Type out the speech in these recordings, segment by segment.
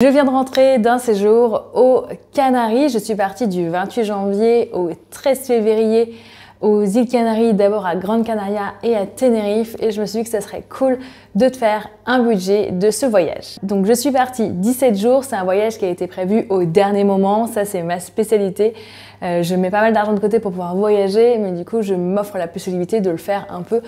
Je viens de rentrer d'un séjour aux Canaries. Je suis partie du 28 janvier au 13 février aux îles Canaries, d'abord à Grande Canaria et à Tenerife, et je me suis dit que ça serait cool de te faire un budget de ce voyage. Donc je suis partie 17 jours, c'est un voyage qui a été prévu au dernier moment, ça c'est ma spécialité. Je mets pas mal d'argent de côté pour pouvoir voyager, mais du coup je m'offre la possibilité de le faire un peu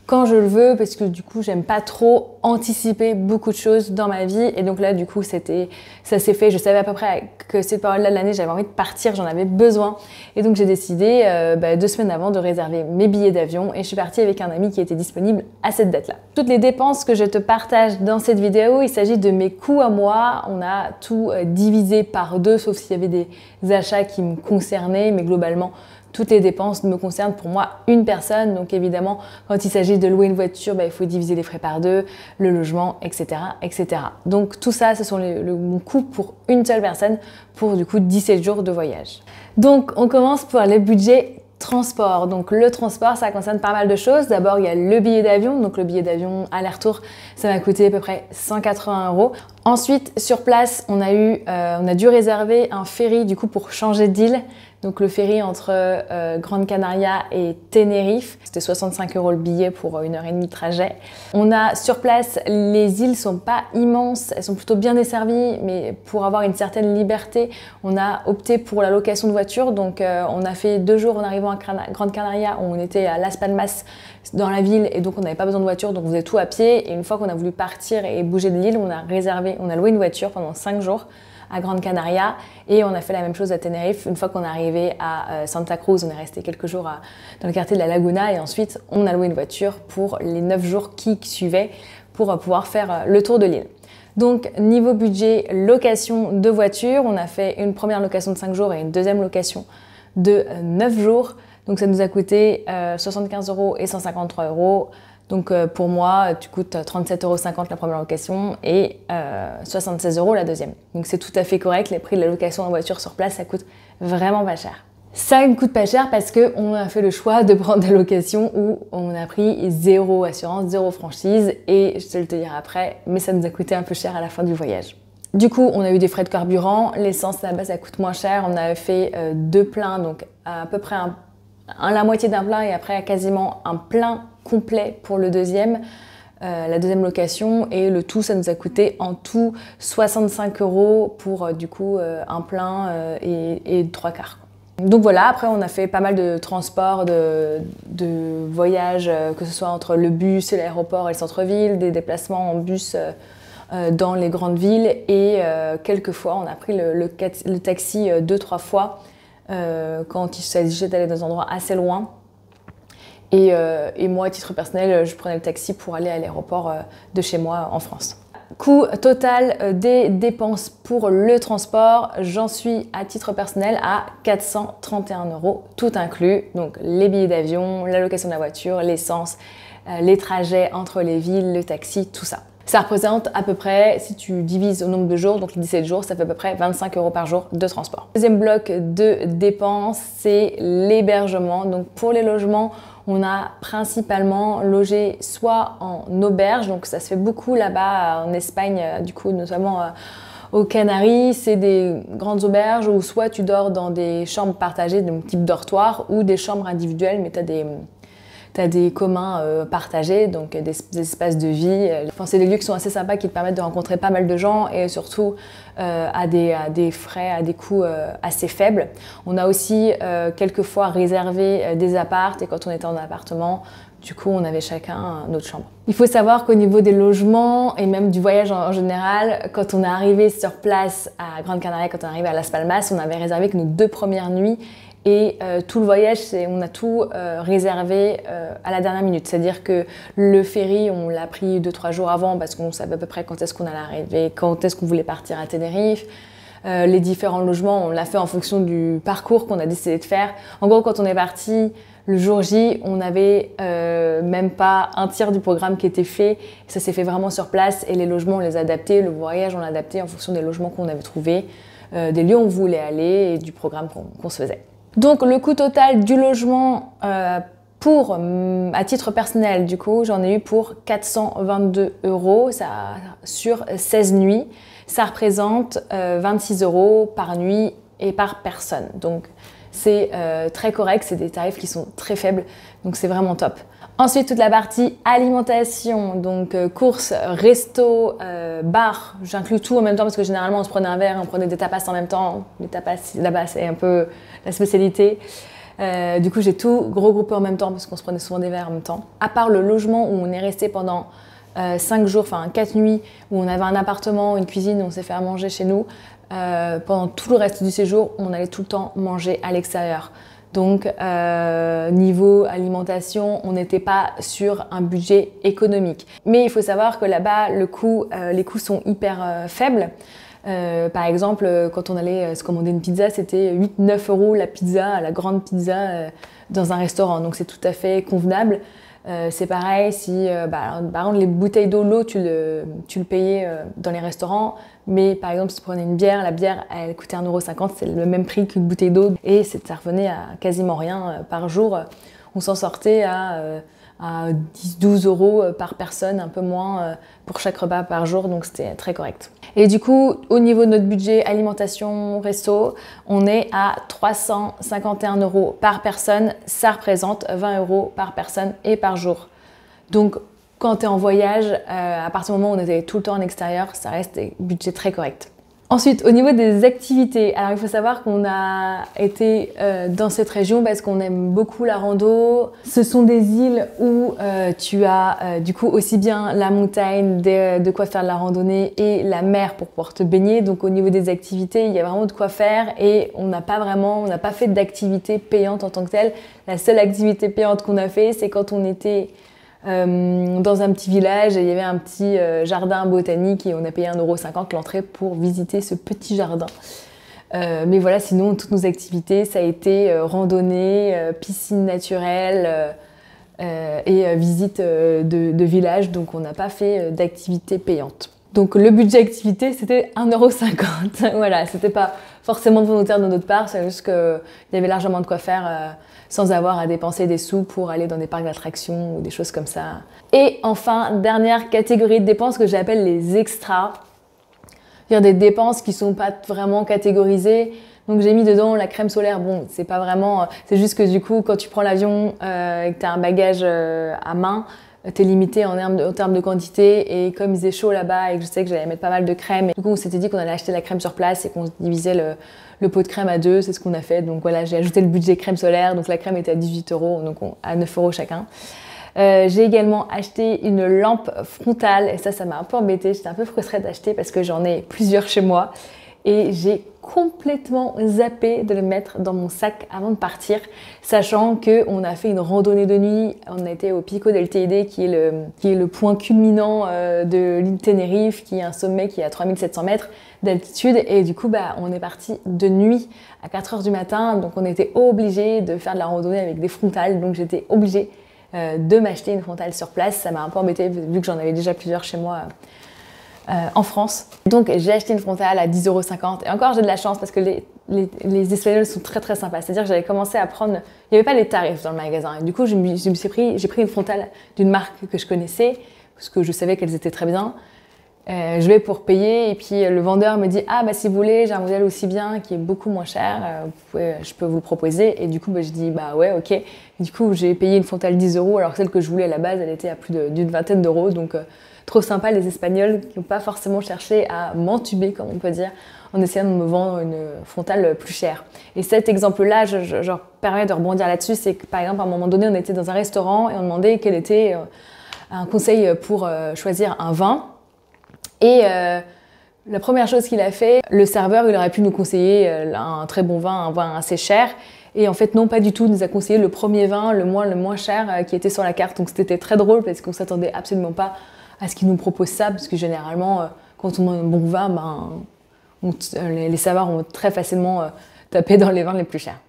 quand je le veux, parce que du coup j'aime pas trop anticiper beaucoup de choses dans ma vie, et donc là du coup ça s'est fait. Je savais à peu près que cette période-là de l'année j'avais envie de partir, j'en avais besoin, et donc j'ai décidé 2 semaines avant de réserver mes billets d'avion, et je suis partie avec un ami qui était disponible à cette date-là. Toutes les dépenses que je te partage dans cette vidéo, il s'agit de mes coûts à moi. On a tout divisé par 2, sauf s'il y avait des achats qui me concernaient, mais globalement toutes les dépenses me concernent pour moi une personne. Donc évidemment, quand il s'agit de louer une voiture, il faut diviser les frais par 2, le logement, etc. etc. Donc tout ça, ce sont mon coût pour une seule personne pour du coup 17 jours de voyage. Donc on commence par les budgets transport. Donc le transport, ça concerne pas mal de choses. D'abord, il y a le billet d'avion. Donc le billet d'avion aller-retour, ça m'a coûté à peu près 180 €. Ensuite, sur place, on a dû réserver un ferry du coup pour changer d'île. Donc le ferry entre Grande Canaria et Tenerife, c'était 65 € le billet pour 1h30 de trajet. On a sur place, les îles sont pas immenses, elles sont plutôt bien desservies, mais pour avoir une certaine liberté, on a opté pour la location de voiture. Donc on a fait 2 jours en arrivant à Grande Canaria, où on était à Las Palmas dans la ville, et donc on n'avait pas besoin de voiture, donc on faisait tout à pied. Et une fois qu'on a voulu partir et bouger de l'île, on a loué une voiture pendant 5 jours à Grande Canaria, et on a fait la même chose à Tenerife. Une fois qu'on est arrivé à Santa Cruz, on est resté quelques jours dans le quartier de la Laguna, et ensuite on a loué une voiture pour les 9 jours qui suivaient pour pouvoir faire le tour de l'île. Donc niveau budget location de voiture, on a fait une première location de 5 jours et une deuxième location de 9 jours. Donc ça nous a coûté 75 € et 153 €. Donc pour moi, tu coûtes 37,50 € la première location et 76 € la deuxième. Donc c'est tout à fait correct. Les prix de la location en voiture sur place, ça coûte vraiment pas cher. Ça ne coûte pas cher parce qu'on a fait le choix de prendre des locations où on a pris 0 assurance, 0 franchise, et je te le dirai après, mais ça nous a coûté un peu cher à la fin du voyage. Du coup, on a eu des frais de carburant, l'essence là-bas ça coûte moins cher. On a fait 2 pleins, donc à peu près la moitié d'un plein, et après quasiment un plein complet pour le deuxième, la deuxième location, et le tout ça nous a coûté en tout 65 € pour du coup un plein et 3 quarts. Donc voilà, après on a fait pas mal de transports, de voyages, que ce soit entre le bus et l'aéroport et le centre-ville, des déplacements en bus dans les grandes villes, et quelques fois on a pris le taxi 2-3 fois quand il s'agissait d'aller dans des endroits assez loin. Et moi, à titre personnel, je prenais le taxi pour aller à l'aéroport de chez moi en France. Coût total des dépenses pour le transport, j'en suis à titre personnel à 431 €, tout inclus. Donc les billets d'avion, la location de la voiture, l'essence, les trajets entre les villes, le taxi, tout ça. Ça représente à peu près, si tu divises au nombre de jours, donc les 17 jours, ça fait à peu près 25 € par jour de transport. Deuxième bloc de dépenses, c'est l'hébergement. Donc pour les logements, on a principalement logé soit en auberge, donc ça se fait beaucoup là-bas en Espagne, du coup notamment aux Canaries, c'est des grandes auberges où soit tu dors dans des chambres partagées, donc type dortoir, ou des chambres individuelles, mais tu as des communs partagés, donc des espaces de vie. Enfin, c'est des lieux qui sont assez sympas, qui te permettent de rencontrer pas mal de gens, et surtout à des frais, à des coûts assez faibles. On a aussi quelquefois réservé des apparts, et quand on était en appartement, du coup on avait chacun notre chambre. Il faut savoir qu'au niveau des logements et même du voyage en général, quand on est arrivé sur place à Grande Canaria, quand on est arrivé à Las Palmas, on avait réservé que nos 2 premières nuits. Et tout le voyage, on a tout réservé à la dernière minute. C'est-à-dire que le ferry, on l'a pris 2-3 jours avant parce qu'on savait à peu près quand est-ce qu'on allait arriver, quand est-ce qu'on voulait partir à Tenerife. Les différents logements, on l'a fait en fonction du parcours qu'on a décidé de faire. En gros, quand on est parti le jour J, on n'avait même pas un tiers du programme qui était fait. Ça s'est fait vraiment sur place, et les logements, on les a adaptés. Le voyage, on l'a adapté en fonction des logements qu'on avait trouvés, des lieux où on voulait aller et du programme qu'on se faisait. Donc le coût total du logement à titre personnel, du coup, j'en ai eu pour 422 € sur 16 nuits. Ça représente 26 € par nuit et par personne. Donc c'est très correct, c'est des tarifs qui sont très faibles, donc c'est vraiment top. Ensuite, toute la partie alimentation, donc courses, resto, bar, j'inclus tout en même temps parce que généralement on se prenait un verre, on prenait des tapas en même temps. Les tapas là-bas c'est un peu la spécialité. Du coup j'ai tout regroupé en même temps parce qu'on se prenait souvent des verres en même temps. À part le logement où on est resté pendant 5 jours, enfin 4 nuits, où on avait un appartement, une cuisine, où on s'est fait à manger chez nous, pendant tout le reste du séjour, on allait tout le temps manger à l'extérieur. Donc, niveau alimentation, on n'était pas sur un budget économique. Mais il faut savoir que là-bas, les coûts sont hyper faibles. Par exemple, quand on allait se commander une pizza, c'était 8-9 € la pizza, la grande pizza dans un restaurant. Donc, c'est tout à fait convenable. C'est pareil si, par exemple, les bouteilles d'eau, l'eau, tu le payais dans les restaurants. Mais par exemple, si tu prenais une bière, la bière, elle coûtait 1,50 €, c'est le même prix qu'une bouteille d'eau. Et ça revenait à quasiment rien par jour. On s'en sortait à 10-12 € par personne, un peu moins pour chaque repas par jour, donc c'était très correct. Et du coup, au niveau de notre budget alimentation, resto, on est à 351 € par personne. Ça représente 20 € par personne et par jour. Donc, quand tu es en voyage, à partir du moment où on était tout le temps en extérieur, ça reste des budgets très corrects. Ensuite, au niveau des activités, alors il faut savoir qu'on a été dans cette région parce qu'on aime beaucoup la rando. Ce sont des îles où tu as du coup aussi bien la montagne, de quoi faire de la randonnée et la mer pour pouvoir te baigner. Donc au niveau des activités, il y a vraiment de quoi faire et on n'a pas fait d'activité payante en tant que telle. La seule activité payante qu'on a fait, c'est quand on était dans un petit village et il y avait un petit jardin botanique et on a payé 1,50 € l'entrée pour visiter ce petit jardin. Mais voilà, sinon toutes nos activités, ça a été randonnée, piscine naturelle et visite de village, donc on n'a pas fait d'activité payante. Donc le budget activité, c'était 1,50 €. Voilà, c'était pas forcément volontaire de notre part, c'est juste qu'il y avait largement de quoi faire sans avoir à dépenser des sous pour aller dans des parcs d'attractions ou des choses comme ça. Et enfin, dernière catégorie de dépenses que j'appelle les extras. C'est-à-dire des dépenses qui sont pas vraiment catégorisées. Donc j'ai mis dedans la crème solaire. Bon, c'est pas vraiment... C'est juste que du coup, quand tu prends l'avion et que tu as un bagage à main, t'es limité en termes de quantité et comme il faisait chaud là-bas et que je sais que j'allais mettre pas mal de crème, du coup on s'était dit qu'on allait acheter la crème sur place et qu'on divisait le pot de crème à deux, c'est ce qu'on a fait. Donc voilà, j'ai ajouté le budget crème solaire, donc la crème était à 18 €, donc à 9 € chacun. J'ai également acheté une lampe frontale et ça m'a un peu embêtée, j'étais un peu frustrée d'acheter parce que j'en ai plusieurs chez moi et j'ai complètement zappé de le mettre dans mon sac avant de partir, sachant qu'on a fait une randonnée de nuit, on a été au Pico del Teide qui est le point culminant de l'île Tenerife, qui est un sommet qui est à 3700 mètres d'altitude et du coup on est parti de nuit à 4 h du matin, donc on était obligé de faire de la randonnée avec des frontales, donc j'étais obligée de m'acheter une frontale sur place. Ça m'a un peu embêtée vu que j'en avais déjà plusieurs chez moi en France. Donc j'ai acheté une frontale à 10,50 € et encore j'ai de la chance parce que les Espagnols sont très très sympas. C'est-à-dire que j'avais commencé à prendre, il n'y avait pas les tarifs dans le magasin et du coup j'ai pris une frontale d'une marque que je connaissais parce que je savais qu'elles étaient très bien. Je vais pour payer et puis le vendeur me dit « Ah bah si vous voulez, j'ai un modèle aussi bien qui est beaucoup moins cher, je peux vous le proposer. » Et du coup je dis « Bah ouais, ok. » Et du coup j'ai payé une frontale 10 € alors que celle que je voulais à la base elle était à plus d'une vingtaine d'euros. Donc trop sympa les Espagnols qui n'ont pas forcément cherché à m'entuber comme on peut dire en essayant de me vendre une frontale plus chère. Et cet exemple-là, je permets de rebondir là-dessus, c'est que par exemple à un moment donné on était dans un restaurant et on demandait quel était un conseil pour choisir un vin. Et la première chose qu'il a fait, le serveur, il aurait pu nous conseiller un très bon vin, un vin assez cher. Et en fait, non, pas du tout. Il nous a conseillé le premier vin, le moins cher qui était sur la carte. Donc c'était très drôle parce qu'on s'attendait absolument pas à ce qu'il nous propose ça. Parce que généralement, quand on demande un bon vin, les serveurs ont très facilement tapé dans les vins les plus chers.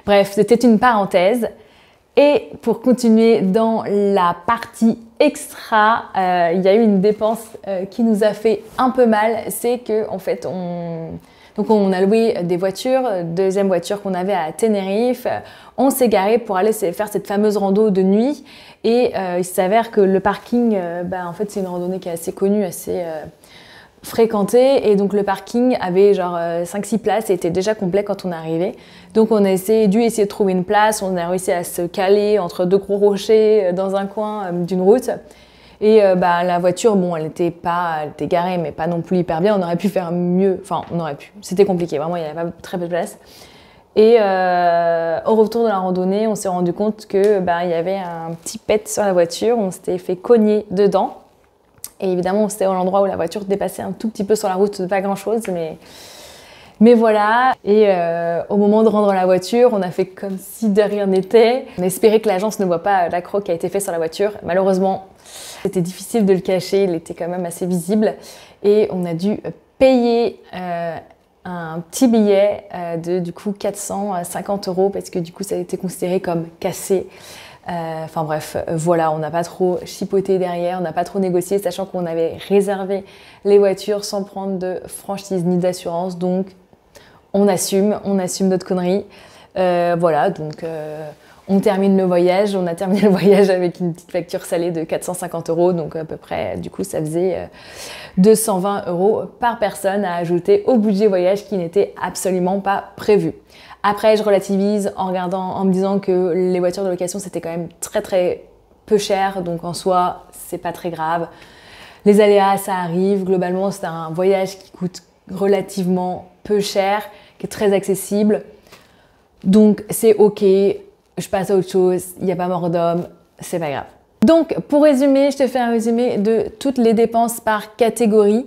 Bref, c'était une parenthèse. Et pour continuer dans la partie extra, il y a eu une dépense qui nous a fait un peu mal. C'est que en fait, on a loué des voitures, deuxième voiture qu'on avait à Tenerife. On s'est garé pour aller faire cette fameuse rando de nuit. Et il s'avère que le parking, en fait, c'est une randonnée qui est assez connue, fréquenté et donc le parking avait genre 5-6 places et était déjà complet quand on est arrivé. Donc on a dû essayer de trouver une place, on a réussi à se caler entre deux gros rochers dans un coin d'une route. Et la voiture, bon, elle était garée, mais pas non plus hyper bien. On aurait pu faire mieux. Enfin, on aurait pu. C'était compliqué. Vraiment, il n'y avait pas très peu de place. Et au retour de la randonnée, on s'est rendu compte que il y avait un petit pet sur la voiture. On s'était fait cogner dedans. Et évidemment, c'était à l'endroit où la voiture dépassait un tout petit peu sur la route, pas grand-chose, mais voilà. Et au moment de rendre la voiture, on a fait comme si de rien n'était. On espérait que l'agence ne voit pas l'accroc qui a été fait sur la voiture. Malheureusement, c'était difficile de le cacher, il était quand même assez visible. Et on a dû payer un petit billet de du coup 450 € parce que du coup ça a été considéré comme cassé. Enfin bref, voilà, on n'a pas trop chipoté derrière, on n'a pas trop négocié, sachant qu'on avait réservé les voitures sans prendre de franchise ni d'assurance. Donc on assume notre connerie. Voilà, donc on termine le voyage. On a terminé le voyage avec une petite facture salée de 450 €. Donc à peu près, du coup, ça faisait 220 € par personne à ajouter au budget voyage qui n'était absolument pas prévu. Après, je relativise en me disant que les voitures de location, c'était quand même très très peu cher. Donc en soi, c'est pas très grave. Les aléas, ça arrive. Globalement, c'est un voyage qui coûte relativement peu cher, qui est très accessible. Donc c'est ok, je passe à autre chose, il n'y a pas mort d'homme, c'est pas grave. Donc pour résumer, je te fais un résumé de toutes les dépenses par catégorie.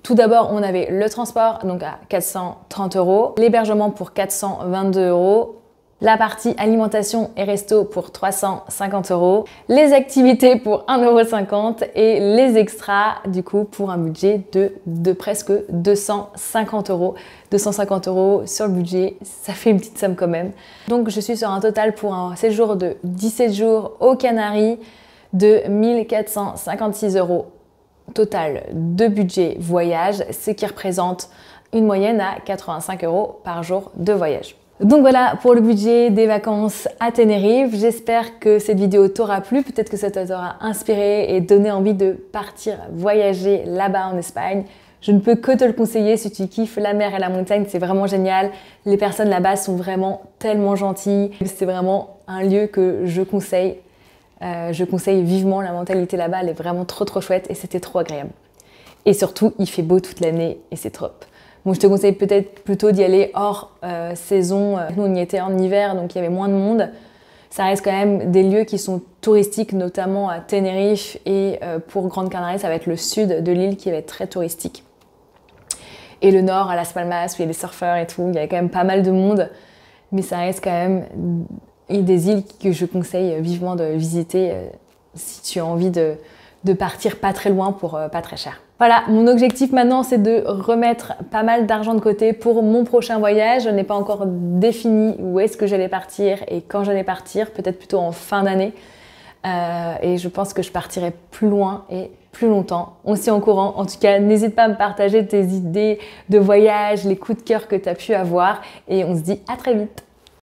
Tout d'abord, on avait le transport, donc à 430 €, l'hébergement pour 422 €, la partie alimentation et resto pour 350 €, les activités pour 1,50 € et les extras du coup pour un budget de presque 250 €. 250 € sur le budget, ça fait une petite somme quand même. Donc je suis sur un total pour un séjour de 17 jours aux Canaries de 1456 € total de budget voyage, ce qui représente une moyenne à 85 € par jour de voyage. Donc voilà pour le budget des vacances à Tenerife. J'espère que cette vidéo t'aura plu, peut-être que ça t'aura inspiré et donné envie de partir voyager là-bas en Espagne. Je ne peux que te le conseiller si tu kiffes la mer et la montagne, c'est vraiment génial. Les personnes là-bas sont vraiment tellement gentilles. C'est vraiment un lieu que je conseille. Je conseille vivement, la mentalité là-bas, elle est vraiment trop chouette et c'était trop agréable. Et surtout, il fait beau toute l'année et c'est top. Bon, je te conseille peut-être plutôt d'y aller hors saison. Nous, on y était en hiver, donc il y avait moins de monde. Ça reste quand même des lieux qui sont touristiques, notamment à Tenerife et pour Grande Canarie, ça va être le sud de l'île qui va être très touristique. Et le nord, à Las Palmas, où il y a des surfeurs et tout, il y a quand même pas mal de monde, mais ça reste quand même des îles que je conseille vivement de visiter si tu as envie de partir pas très loin pour pas très cher. Voilà, mon objectif maintenant, c'est de remettre pas mal d'argent de côté pour mon prochain voyage. Je n'ai pas encore défini où est-ce que j'allais partir et quand j'allais partir, peut-être plutôt en fin d'année. Et je pense que je partirai plus loin et plus longtemps. On s'y est au courant. En tout cas, n'hésite pas à me partager tes idées de voyage, les coups de cœur que tu as pu avoir. Et on se dit à très vite.